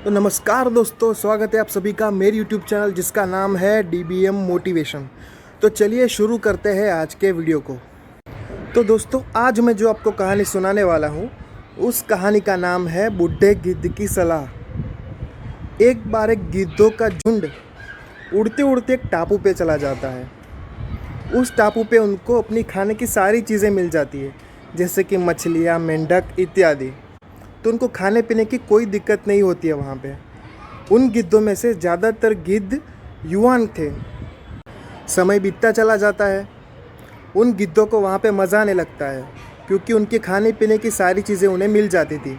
तो नमस्कार दोस्तों, स्वागत है आप सभी का मेरे YouTube चैनल जिसका नाम है DBM मोटिवेशन। तो चलिए शुरू करते हैं आज के वीडियो को। तो दोस्तों, आज मैं जो आपको कहानी सुनाने वाला हूँ उस कहानी का नाम है बूढ़े गिद्ध की सलाह। एक बार एक गिद्धों का झुंड उड़ते उड़ते एक टापू पे चला जाता है। उस टापू पे उनको अपनी खाने की सारी चीज़ें मिल जाती है, जैसे कि मछलियाँ, मेंढक इत्यादि। तो उनको खाने पीने की कोई दिक्कत नहीं होती है वहाँ पे। उन गिद्धों में से ज़्यादातर गिद्ध युवान थे। समय बीतता चला जाता है, उन गिद्धों को वहाँ पे मज़ा आने लगता है क्योंकि उनके खाने पीने की सारी चीज़ें उन्हें मिल जाती थी।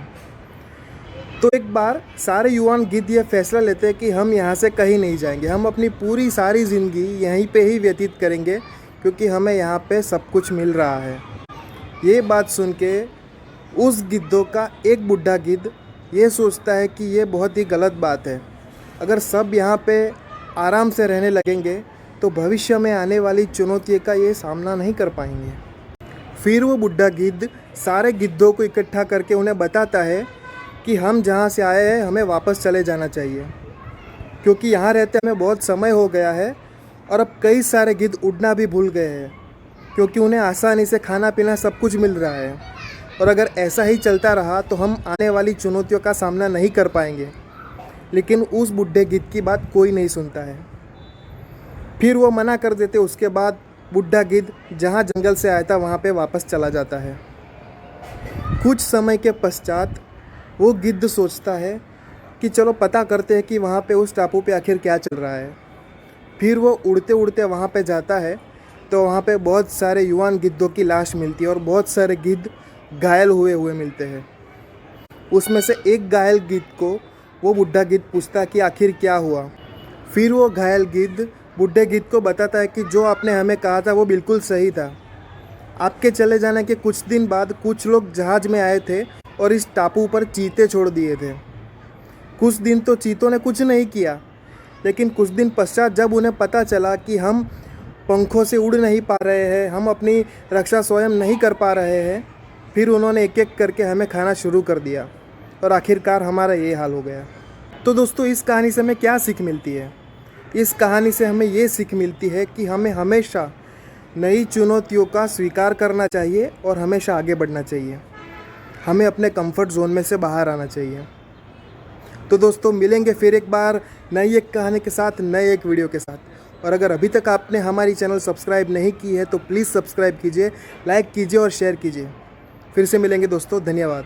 तो एक बार सारे युवान गिद्ध यह फैसला लेते हैं कि हम यहाँ से कहीं नहीं जाएंगे, हम अपनी पूरी सारी ज़िंदगी यहीं पे ही व्यतीत करेंगे क्योंकि हमें यहाँ पे सब कुछ मिल रहा है। ये बात सुन के उस गिद्धों का एक बूढ़ा गिद्ध ये सोचता है कि ये बहुत ही गलत बात है। अगर सब यहाँ पे आराम से रहने लगेंगे तो भविष्य में आने वाली चुनौतियों का ये सामना नहीं कर पाएंगे। फिर वो बूढ़ा गिद्ध सारे गिद्धों को इकट्ठा करके उन्हें बताता है कि हम जहाँ से आए हैं हमें वापस चले जाना चाहिए, क्योंकि यहाँ रहते हमें बहुत समय हो गया है और अब कई सारे गिद्ध उड़ना भी भूल गए हैं क्योंकि उन्हें आसानी से खाना पीना सब कुछ मिल रहा है। और अगर ऐसा ही चलता रहा तो हम आने वाली चुनौतियों का सामना नहीं कर पाएंगे। लेकिन उस बूढ़े गिद्ध की बात कोई नहीं सुनता है। फिर वो मना कर देते। उसके बाद बूढ़ा गिद्ध जहाँ जंगल से आया था वहाँ पे वापस चला जाता है। कुछ समय के पश्चात वो गिद्ध सोचता है कि चलो पता करते हैं कि वहाँ पे उस टापू पे आखिर क्या चल रहा है। फिर वो उड़ते उड़ते वहाँ पे जाता है तो वहाँ पे बहुत सारे युवान गिद्धों की लाश मिलती है और बहुत सारे गिद्ध घायल हुए हुए मिलते हैं। उसमें से एक घायल गिद्ध को वो बूढ़ा गिद्ध पूछता कि आखिर क्या हुआ। फिर वो घायल गिद्ध बूढ़े गिद्ध को बताता है कि जो आपने हमें कहा था वो बिल्कुल सही था। आपके चले जाने के कुछ दिन बाद कुछ लोग जहाज़ में आए थे और इस टापू पर चीते छोड़ दिए थे। कुछ दिन तो चीतों ने कुछ नहीं किया, लेकिन कुछ दिन पश्चात जब उन्हें पता चला कि हम पंखों से उड़ नहीं पा रहे हैं, हम अपनी रक्षा स्वयं नहीं कर पा रहे हैं, फिर उन्होंने एक एक करके हमें खाना शुरू कर दिया और आखिरकार हमारा ये हाल हो गया। तो दोस्तों, इस कहानी से हमें क्या सीख मिलती है? इस कहानी से हमें ये सीख मिलती है कि हमें हमेशा नई चुनौतियों का स्वीकार करना चाहिए और हमेशा आगे बढ़ना चाहिए। हमें अपने कंफर्ट जोन में से बाहर आना चाहिए। तो दोस्तों, मिलेंगे फिर एक बार नई एक कहानी के साथ, नए एक वीडियो के साथ। और अगर अभी तक आपने हमारी चैनल सब्सक्राइब नहीं की है तो प्लीज़ सब्सक्राइब कीजिए, लाइक कीजिए और शेयर कीजिए। फिर से मिलेंगे दोस्तों, धन्यवाद।